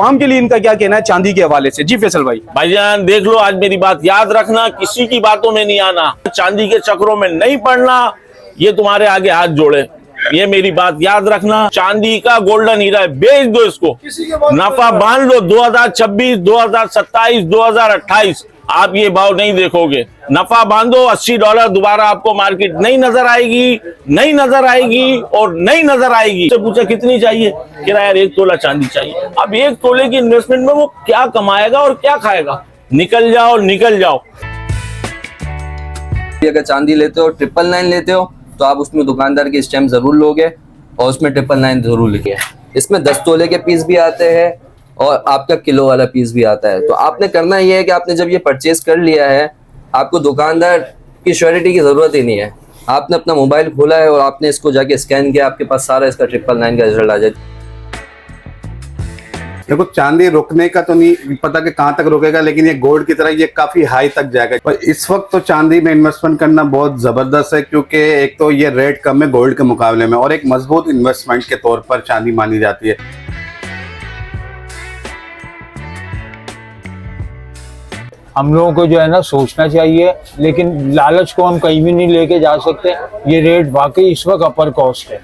आम के लिए इनका क्या कहना है चांदी के हवाले से? जी फैसल भाई। भाईजान देख लो, आज मेरी बात याद रखना, किसी की बातों में नहीं आना, चांदी के चक्रों में नहीं पड़ना, ये तुम्हारे आगे हाथ जोड़े, ये मेरी बात याद रखना। चांदी का गोल्डन हीरा है, बेच दो इसको, नफा बांध लो। 2026, 2027, 2028 आप ये भाव नहीं देखोगे, नफा बांधो। $80 दोबारा आपको मार्केट नहीं नजर आएगी, नहीं नजर आएगी और नहीं नजर आएगी। से पूछा कितनी चाहिए, कह रहा यार 1 तोला चांदी चाहिए। अब 1 तोले की इन्वेस्टमेंट में वो क्या कमाएगा और क्या खाएगा? निकल जाओ, निकल जाओ। अगर चांदी लेते हो 999 लेते हो तो आप उसमें दुकानदार की स्टैम्प जरूर लोगे और उसमें 999 जरूर लिखे। इसमें 10 तोले के पीस भी आते हैं और आपका किलो वाला पीस भी आता है। तो आपने करना ये है कि आपने जब ये परचेज कर लिया है, आपको दुकानदार की श्योरिटी की जरूरत ही नहीं है। आपने अपना मोबाइल खोला है और आपने इसको जाके स्कैन किया, आपके पास सारा इसका 999 का रिजल्ट आ जाए। देखो चांदी रुकने का तो नहीं पता कि कहाँ तक रुकेगा, लेकिन ये गोल्ड की तरह ये काफी हाई तक जाएगा। पर इस वक्त तो चांदी में इन्वेस्टमेंट करना बहुत जबरदस्त है, क्योंकि एक तो ये रेट कम है गोल्ड के मुकाबले में और एक मजबूत इन्वेस्टमेंट के तौर पर चांदी मानी जाती है। हम लोगों को जो है ना सोचना चाहिए, लेकिन लालच को हम कहीं भी नहीं लेके जा सकते। ये रेट वाकई इस वक्त अपर कॉस्ट है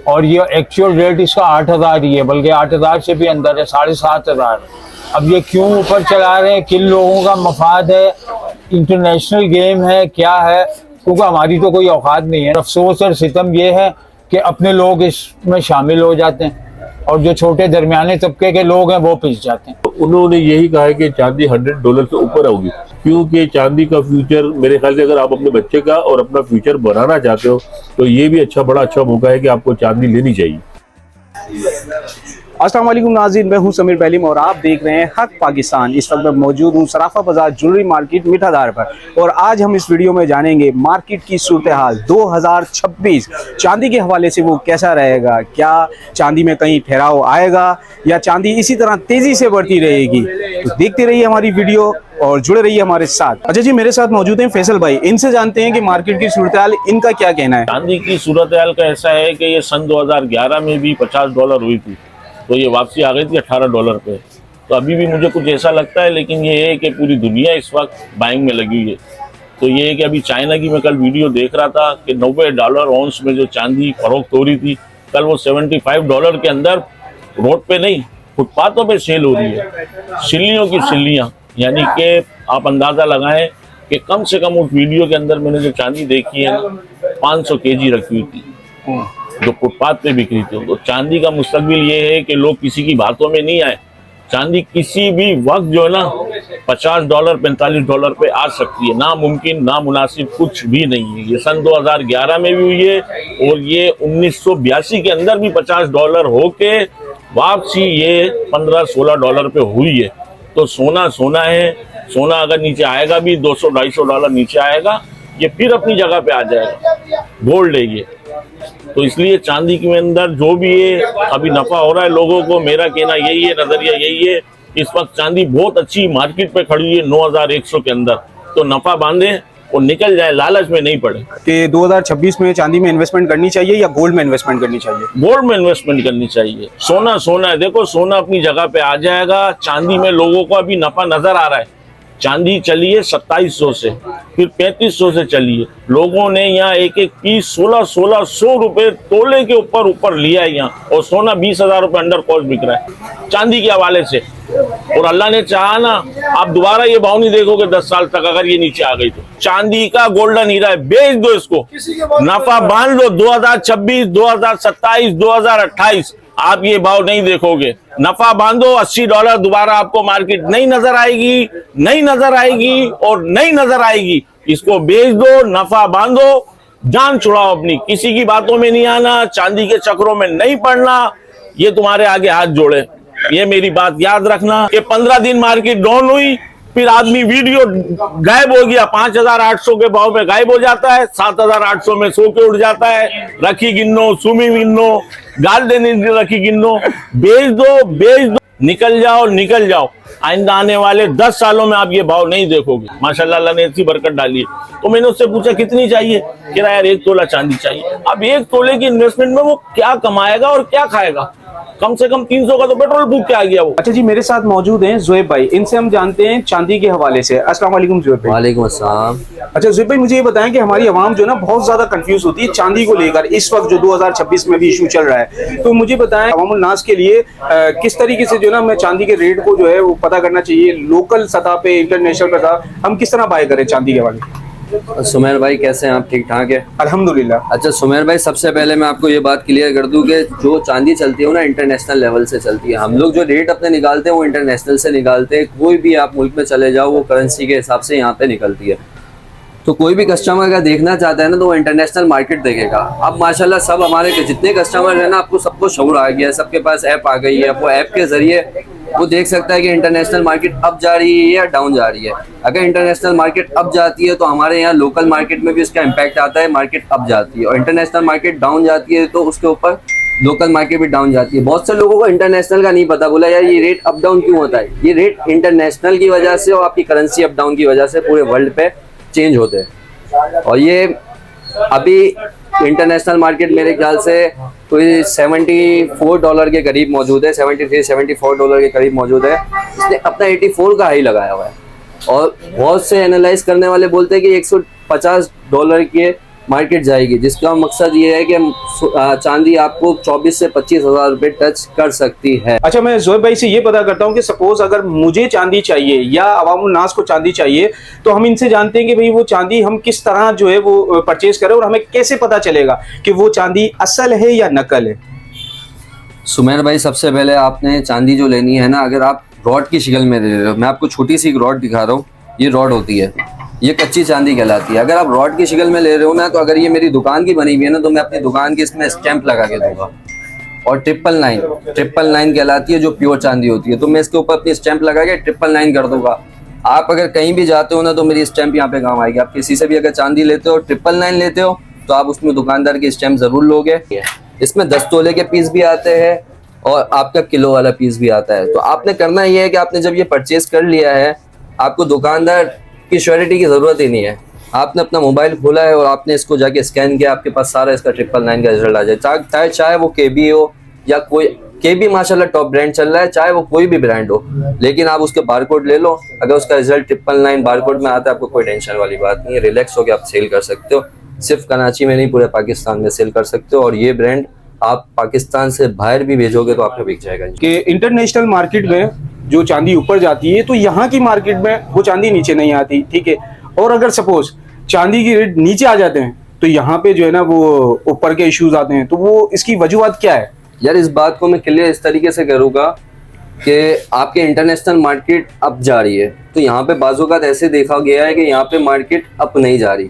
और ये एक्चुअल रेट इसका 8,000 ही है, बल्कि 8,000 से भी अंदर है, 7,500। अब ये क्यों ऊपर चला रहे हैं, किन लोगों का मफाद है, इंटरनेशनल गेम है, क्या है? क्योंकि हमारी तो कोई औकात नहीं है। अफसोस और सितम ये है कि अपने लोग इसमें शामिल हो जाते हैं और जो छोटे दरमियाने तबके के लोग हैं वो पिस जाते हैं। उन्होंने यही कहा है कि चांदी $100 से ऊपर होगी, क्योंकि चांदी का फ्यूचर मेरे ख्याल से अगर आप अपने बच्चे का और अपना फ्यूचर बनाना चाहते हो तो ये भी बड़ा अच्छा मौका है कि आपको चांदी लेनी चाहिए। अस्सलाम वालेकुम नाज़रीन, मैं हूं समीर बैलीम और आप देख रहे हैं हक पाकिस्तान। इस वक्त मैं मौजूद हूं सराफा बाजार ज्वेलरी मार्केट मीठाधार पर और आज हम इस वीडियो में जानेंगे मार्केट की सूरत हाल 2026 चांदी के हवाले से वो कैसा रहेगा। क्या चांदी में कहीं ठहराव आएगा या चांदी इसी तरह तेजी से बढ़ती रहेगी? तो देखते रहिए हमारी वीडियो और जुड़े रहिए हमारे साथ। अच्छा जी, मेरे साथ मौजूद हैं फैसल भाई, इनसे जानते हैं कि मार्केट की सूरत हाल इनका क्या कहना है। चांदी की सूरत हाल का ऐसा है कि ये सन 2011 में भी $50 हुई थी, तो ये वापसी आ गई थी $18 पे। तो अभी भी मुझे कुछ ऐसा लगता है, लेकिन ये है कि पूरी दुनिया इस वक्त बाइंग में लगी हुई है। तो ये है कि अभी चाइना की मैं कल वीडियो देख रहा था कि $90 ऑन्स में जो चांदी फरोख्त हो रही थी, कल वो $75 के अंदर रोड पे नहीं फुटपाथों पे सेल हो रही है। सिल्लियों की सिल्लियाँ, यानी कि आप अंदाज़ा लगाएं कि कम से कम उस वीडियो के अंदर मैंने जो चांदी देखी है 500 kg रखी हुई थी जो फुटपाथ पे बिक्री थी। तो चांदी का मुस्तकबिल ये है कि लोग किसी की बातों में नहीं आए। चांदी किसी भी वक्त जो है ना $50, $45 पे आ सकती है। नामुमकिन, नामुनासिब कुछ भी नहीं है। ये सन 2011 में भी हुई है और ये 1982 के अंदर भी $50 होके वापसी ये $15-16 पे हुई है। तो सोना सोना है, सोना अगर नीचे आएगा भी $200-250 नीचे आएगा, ये फिर अपनी जगह पे आ जाएगा। गोल्ड है ये। तो इसलिए चांदी के अंदर जो भी है अभी नफा हो रहा है लोगों को, मेरा कहना यही है, नजरिया यही है। इस वक्त चांदी बहुत अच्छी मार्केट पे खड़ी है 9,100 के अंदर, तो नफा बांधे और निकल जाए, लालच में नहीं पड़े। कि 2026 में चांदी में इन्वेस्टमेंट करनी चाहिए या गोल्ड में इन्वेस्टमेंट करनी चाहिए? गोल्ड में इन्वेस्टमेंट करनी चाहिए। सोना सोना है, देखो सोना अपनी जगह पे आ जाएगा। चांदी में लोगों को अभी नफा नजर आ रहा है। चांदी चली है 2700 से, फिर 3500 से चली है। लोगों ने यहाँ एक पीस 1600 रुपए तोले के ऊपर लिया है यहाँ, और सोना 20,000 रुपए अंडर कॉस्ट बिक रहा है चांदी के हवाले से। और अल्लाह ने चाहा ना, आप दोबारा ये भाव नहीं देखोगे 10 साल तक अगर ये नीचे आ गई तो। चांदी का गोल्डन हीरा है, बेच दो इसको, नफा बांध लो। 2026, 2027, 2028 आप ये भाव नहीं देखोगे, नफा बांधो। $80 दोबारा आपको मार्केट नहीं नजर आएगी, नहीं नजर आएगी और नहीं नजर आएगी। इसको बेच दो, नफा बांधो, जान छुड़ाओ अपनी, किसी की बातों में नहीं आना, चांदी के चक्रों में नहीं पड़ना, ये तुम्हारे आगे हाथ जोड़े, ये मेरी बात याद रखना। कि 15 दिन मार्केट डाउन हुई, फिर आदमी वीडियो गायब हो गया, 5,800 के भाव में गायब हो जाता है, 7,800 में सो के उड़ जाता है। रखी गिनो, सुमी गिनो, गाल देने रखी गिनो, बेच दो, बेच दो, निकल जाओ, निकल जाओ। आइंदा आने वाले 10 सालों में आप ये भाव नहीं देखोगे। माशाल्लाह अल्लाह ने ऐसी बरकत डाली है। तो मैंने उससे पूछा कितनी चाहिए, कह रहा यार 1 तोला चांदी चाहिए। अब 1 तोले की इन्वेस्टमेंट में वो क्या कमाएगा और क्या खाएगा? कम से कम 300 का तो पेट्रोल फूक के आ गया वो। अच्छा जी, मेरे साथ मौजूद हैं ज़ुहैब भाई, इनसे हम जानते हैं चांदी के हवाले से। अस्सलाम वालेकुम ज़ुहैब भाई। वालेकुम अस्सलाम। अच्छा ज़ुहैब भाई, मुझे ये बताएं कि हमारी आवाम जो है ना बहुत ज्यादा कंफ्यूज होती है चांदी को लेकर, इस वक्त जो 2026 में भी इशू चल रहा है। तो मुझे बताएं अवामुल नास के लिए किस तरीके से जो है ना हमें चांदी के रेट को जो है वो पता करना चाहिए, लोकल सतह पे, इंटरनेशनल सतह, हम किस तरह बाय करें चांदी के हवाले? सुमेर भाई कैसे हैं आप? ठीक ठाक है अल्हम्दुलिल्लाह। अच्छा सुमेर भाई, सबसे पहले मैं आपको ये बात क्लियर कर दूं कि जो चांदी चलती है वो ना इंटरनेशनल लेवल से चलती है। हम लोग जो रेट अपने निकालते हैं वो इंटरनेशनल से निकालते हैं। कोई भी आप मुल्क में चले जाओ वो करेंसी के हिसाब से यहाँ पे निकलती है। तो कोई भी कस्टमर अगर देखना चाहता है ना तो वो इंटरनेशनल मार्केट देखेगा। अब माशाल्लाह सब हमारे जितने कस्टमर है ना, आपको सबको शऊर आ गया है, सबके पास ऐप आ गई है। वो ऐप के जरिए वो देख सकता है कि इंटरनेशनल मार्केट अप जा रही है या डाउन जा रही है। अगर इंटरनेशनल मार्केट अप जाती है तो हमारे यहाँ लोकल मार्केट में भी उसका इम्पैक्ट आता है, मार्केट अप जाती है। और इंटरनेशनल मार्केट डाउन जाती है तो उसके ऊपर लोकल मार्केट भी डाउन जाती है। बहुत से लोगों को इंटरनेशनल का नहीं पता, बोला यार ये रेट अप डाउन क्यों होता है। ये रेट इंटरनेशनल की वजह से और आपकी करेंसी अप डाउन की वजह से पूरे वर्ल्ड पे चेंज होते हैं। और ये अभी इंटरनेशनल मार्केट मेरे ख्याल से कोई $74 के करीब मौजूद है, $73-74 के करीब मौजूद है। इसने अपना 84 का हाई लगाया हुआ है। और बहुत से एनालाइज करने वाले बोलते हैं कि $150 के मार्केट जाएगी, जिसका मकसद ये है कि चांदी आपको 24 से 25 हज़ार रुपये टच कर सकती है। अच्छा, मैं ज़ुहैब भाई से ये पता करता हूँ कि सपोज अगर मुझे चांदी चाहिए या अवामुल नास को चांदी चाहिए तो हम इनसे जानते हैं कि भाई वो चांदी हम किस तरह जो है वो परचेज करें और हमें कैसे पता चलेगा कि वो चांदी असल है या नकल है? सुमेर भाई, सबसे पहले आपने चांदी जो लेनी है ना, अगर आप रॉड की शक्ल में ले रहे हो, मैं आपको छोटी सी एक रॉड दिखा रहा हूँ। ये रॉड होती है, ये कच्ची चांदी कहलाती है। अगर आप रॉड की शक्ल में ले रहे हो ना, तो अगर ये मेरी दुकान की बनी हुई है ना तो मैं अपनी दुकान की इसमें स्टैंप लगा के दूंगा। और 999 कहलाती है जो प्योर चांदी होती है, तो मैं इसके ऊपर अपनी स्टैंप लगा के 999 कर दूंगा। आप अगर कहीं भी जाते हो ना तो मेरी स्टैंप यहाँ पे काम आएगी। आप किसी से भी अगर चांदी लेते हो, 999 लेते हो, तो आप उसमें दुकानदार की स्टैंप जरूर लोगे। इसमें 10 तोले के पीस भी आते हैं और आपका किलो वाला पीस भी आता है। तो आपने करना ये है कि आपने जब ये परचेज कर लिया है, आपको दुकानदार की श्योरिटी की ज़रूरत ही नहीं है। आपने अपना मोबाइल खोला है और आपने इसको जाके स्कैन किया, आपके पास सारा इसका 999 का रिजल्ट आ जाए। चाहे वो KB हो या कोई KB माशाल्लाह टॉप ब्रांड चल रहा है, चाहे वो कोई भी ब्रांड हो, लेकिन आप उसके बारकोड ले लो। अगर उसका रिजल्ट 999 बारकोड में आता है, आपको कोई टेंशन वाली बात नहीं है। रिलैक्स होकर आप सेल कर सकते हो। सिर्फ कराची में नहीं, पूरे पाकिस्तान में सेल कर सकते हो। और ये ब्रांड आप पाकिस्तान से बाहर भी भेजोगे तो आपको बिक जाएगा। कि इंटरनेशनल मार्केट में जो चांदी ऊपर जाती है तो यहाँ की मार्केट में वो चांदी नीचे नहीं आती, ठीक है। और अगर सपोज चांदी की रेट नीचे आ जाते हैं तो यहाँ पे जो है ना वो ऊपर के इश्यूज आते हैं, तो वो इसकी वजूहत क्या है? यार इस बात को मैं क्लियर इस तरीके से करूँगा कि आपके इंटरनेशनल मार्केट अप जा रही है, तो यहाँ पे बाज़-औक़ात ऐसे देखा गया है कि यहाँ पे मार्केट अप नहीं जा रही।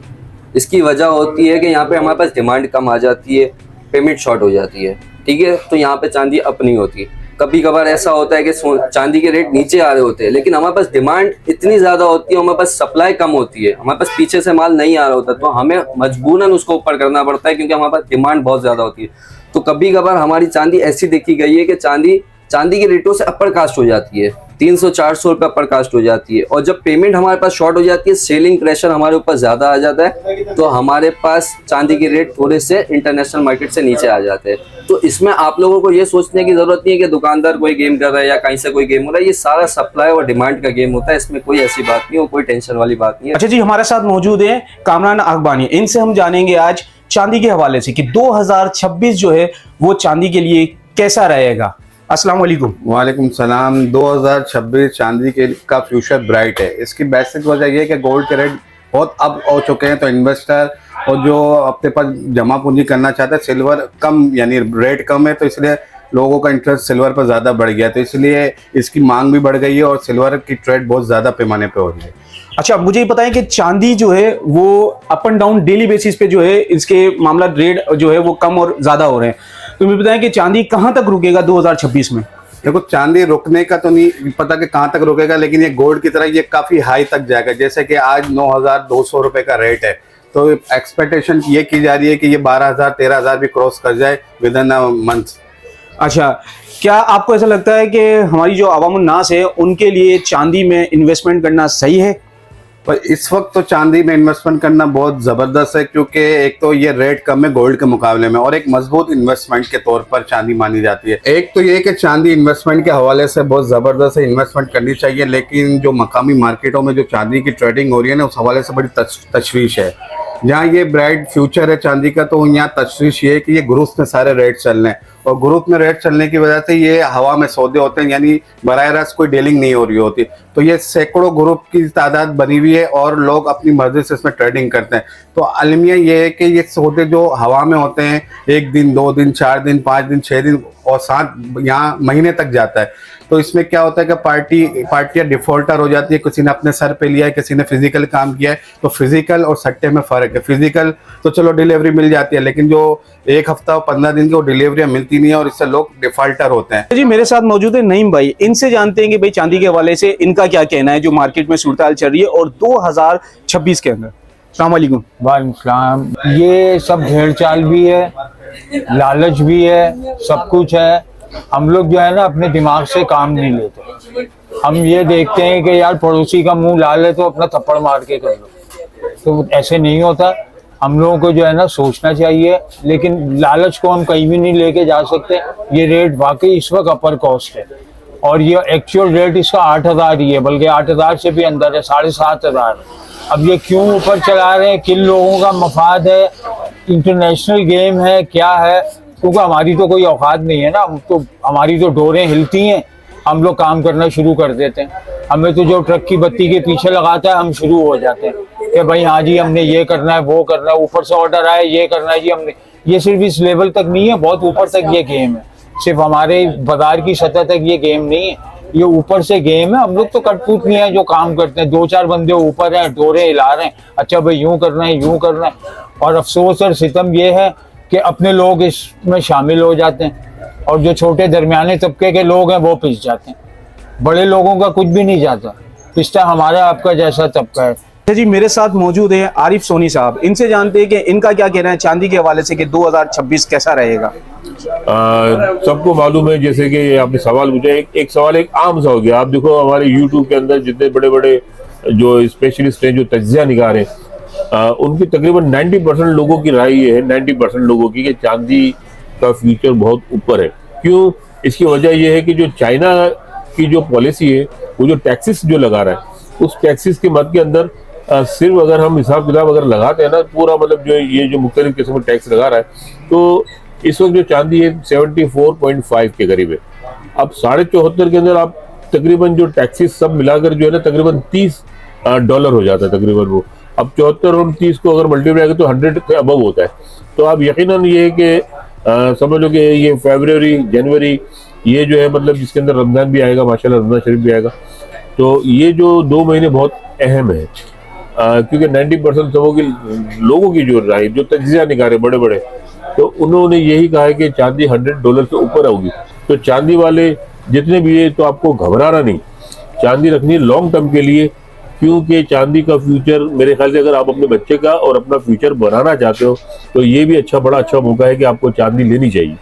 इसकी वजह होती है कि यहाँ पे हमारे पास डिमांड कम आ जाती है, पेमेंट शॉर्ट हो जाती है, ठीक है। तो यहाँ पे चांदी अप नहीं होती। कभी कभार ऐसा होता है कि चांदी के रेट नीचे आ रहे होते हैं, लेकिन हमारे पास डिमांड इतनी ज़्यादा होती है, हमारे पास सप्लाई कम होती है, हमारे पास पीछे से माल नहीं आ रहा होता, तो हमें मजबूरन उसको ऊपर करना पड़ता है क्योंकि हमारे पास डिमांड बहुत ज़्यादा होती है। तो कभी कभार हमारी चांदी ऐसी देखी गई है कि चांदी के रेटों से अपर कास्ट हो जाती है, 300-400 रुपये अपर कास्ट हो जाती है। और जब पेमेंट हमारे पास शॉर्ट हो जाती है, सेलिंग प्रेशर हमारे ऊपर ज़्यादा आ जाता है, तो हमारे पास चांदी के रेट थोड़े से इंटरनेशनल मार्केट से नीचे आ जाते हैं। तो इसमें आप लोगों को ये सोचने की ज़रूरत नहीं है कि दुकानदार कोई गेम कर रहा है या कहीं से कोई गेम हो रहा है। ये सारा सप्लाई और डिमांड का गेम होता है, इसमें कोई ऐसी बात नहीं हो, कोई टेंशन वाली बात नहीं है। अच्छा जी, हमारे साथ मौजूद है कामरान अखबानी, इनसे हम जानेंगे आज चांदी के हवाले से कि 2026 जो है वो चांदी के लिए कैसा रहेगा। अस्सलाम वालेकुम। वालेकुम सलाम। 2026 चांदी का फ्यूचर ब्राइट है। इसकी बेसिक वजह यह है कि गोल्ड के रेट बहुत अप हो चुके हैं, तो इन्वेस्टर और जो अपने पास जमा पूंजी करना चाहता है, सिल्वर कम यानी रेट कम है, तो इसलिए लोगों का इंटरेस्ट सिल्वर पर ज़्यादा बढ़ गया, तो इसलिए इसकी मांग भी बढ़ गई है और सिल्वर की ट्रेड बहुत ज़्यादा पैमाने पे हो रही है। अच्छा, मुझे ये बताएं कि चांदी जो है वो up and down daily basis पे जो है इसके मामला रेट जो है वो कम और ज़्यादा हो रहे हैं, तो मुझे बताएं कि चांदी कहाँ तक रुकेगा 2026 में? देखो, चांदी रुकने का तो नहीं पता कि कहाँ तक रुकेगा, लेकिन ये गोल्ड की तरह ये काफ़ी हाई तक जाएगा। जैसे कि आज 9,200 रुपये का रेट है, तो एक्सपेक्टेशन ये की जा रही है कि ये 12,000 13,000 भी क्रॉस कर जाए विद इन अ मंथ। अच्छा, क्या आपको ऐसा लगता है कि हमारी जो अवामुन नास है उनके लिए चांदी में इन्वेस्टमेंट करना सही है? पर इस वक्त तो चांदी में इन्वेस्टमेंट करना बहुत ज़बरदस्त है, क्योंकि एक तो ये रेट कम है गोल्ड के मुकाबले में और एक मजबूत इन्वेस्टमेंट के तौर पर चांदी मानी जाती है। एक तो ये कि चांदी इन्वेस्टमेंट के हवाले से बहुत ज़बरदस्त है, इन्वेस्टमेंट करनी चाहिए, लेकिन जो मकामी मार्केटों में जो चांदी की ट्रेडिंग हो रही है ना, उस हवाले से बड़ी तशवीश है। जहाँ ये ब्राइट फ्यूचर है चांदी का, तो यहाँ तशवीश ये है कि ये ग्रुप में सारे रेट चल रहे हैं और ग्रुप में रेट चलने की वजह से ये हवा में सौदे होते हैं, यानी बराह रास्त कोई डीलिंग नहीं हो रही होती। तो ये सैकड़ों ग्रुप की तादाद बनी हुई है और लोग अपनी मर्जी से इसमें ट्रेडिंग करते हैं। तो अलमिया ये है कि ये सौदे जो हवा में होते हैं, 1 दिन 2 दिन 4 दिन 5 दिन 6 दिन और 7 यहाँ महीने तक जाता है। तो इसमें क्या होता है कि पार्टियां डिफॉल्टर हो जाती है, किसी ने अपने सर पे लिया है, किसी ने फिजिकल काम किया है। तो फिजिकल और सट्टे में फ़र्क है। फिजिकल तो चलो डिलीवरी मिल जाती है, लेकिन जो 1 हफ्ता और 15 दिन की वो डिलीवरियां मिलती नहीं है और इससे लोग डिफॉल्टर होते हैं। जी मेरे साथ मौजूद है नईम भाई, इनसे जानते हैं कि भाई चांदी के हवाले से इनका क्या कहना है जो मार्केट में सूरत हाल चल रही है और 2026 के अंदर। अस्सलाम वालेकुम। वालेकुम सलाम। ये सब भेड़ चाल भी है, लालच भी है, सब कुछ है। हम लोग जो है ना अपने दिमाग से काम नहीं लेते। हम ये देखते हैं कि यार पड़ोसी का मुंह लाल है तो अपना थप्पड़ मार के कर लो, तो ऐसे नहीं होता। हम लोगों को जो है ना सोचना चाहिए, लेकिन लालच को हम कहीं भी नहीं लेके जा सकते। ये रेट वाकई इस वक्त अपर कॉस्ट है और ये एक्चुअल रेट इसका 8,000 ही है, बल्कि 8,000 से भी अंदर है, 7,500। अब ये क्यों ऊपर चला रहे हैं, किन लोगों का मफाद है, इंटरनेशनल गेम है, क्या है? क्योंकि हमारी तो कोई औकात नहीं है ना, हमारी तो डोरें हिलती हैं, हम लोग काम करना शुरू कर देते हैं। हमें तो जो ट्रक की बत्ती के पीछे लगाता है हम शुरू हो जाते हैं कि भाई हाँ जी हमने ये करना है, वो करना है, ऊपर से ऑर्डर आए, ये करना है जी हमने। ये सिर्फ इस लेवल तक नहीं है, बहुत ऊपर तक ये गेम है। सिर्फ हमारे बाजार की सतह तक ये गेम नहीं है, ये ऊपर से गेम है। हम लोग तो कठपुतली हैं जो काम करते हैं, 2-4 बंदे ऊपर हैं, डोरे हिला रहे हैं, अच्छा भाई यूं करना है, यूं करना है। और अफसोस और सितम ये है कि अपने लोग इसमें शामिल हो जाते हैं और जो छोटे दरमियाने तबके के लोग हैं वो पिस जाते हैं। बड़े लोगों का कुछ भी नहीं जाता, पिसता हमारा आपका जैसा तबका है। जी मेरे साथ मौजूद है आरिफ सोनी साहब, इनसे जानते हैं कि इनका क्या कहना है चांदी के हवाले से कि 2026 कैसा रहेगा। सबको मालूम है, जैसे कि ये आपने सवाल पूछा, एक सवाल एक आम सा हो गया। आप देखो हमारे यूट्यूब के अंदर जितने बड़े बड़े जो स्पेशलिस्ट हैं, जो तज्जिया निगार हैं, उनकी तकरीबन 90% लोगों की राय ये है, 90% लोगों की, कि चांदी का फ्यूचर बहुत ऊपर है। क्यों? इसकी वजह यह है कि जो चाइना की जो पॉलिसी है, वो जो टैक्सेस जो लगा रहा है, उस टैक्सेस के मद के अंदर सिर्फ अगर हम हिसाब किताब अगर लगाते हैं ना, पूरा मतलब जो ये जो मुख्तलिफ किस्म का टैक्स लगा रहा है, तो इस वक्त जो चांदी है 74.5 के करीब है। अब 74.5 के अंदर आप तकरीबन जो टैक्सेस सब मिलाकर जो है ना तकरीबन $30 हो जाता है तकरीबन वो। अब 74 और 30 को अगर मल्टीप्लाई करें तो 100 के अबव होता है। तो आप यकीनन ये है कि समझ लो कि ये फरवरी जनवरी ये जो है मतलब जिसके अंदर रमज़ान भी आएगा, माशाल्लाह रमज़ान शरीफ भी आएगा, तो ये जो 2 महीने बहुत अहम है, क्योंकि 90% लोगों की जो राय, जो तज्जिया निकाले बड़े बड़े, तो उन्होंने यही कहा है कि चांदी $100 से ऊपर होगी। तो चांदी वाले जितने भी है, तो आपको घबराना नहीं, चांदी रखनी है लॉन्ग टर्म के लिए, क्योंकि चांदी का फ्यूचर मेरे ख्याल से अगर आप अपने बच्चे का और अपना फ्यूचर बनाना चाहते हो तो ये भी बड़ा अच्छा मौका है कि आपको चांदी लेनी चाहिए।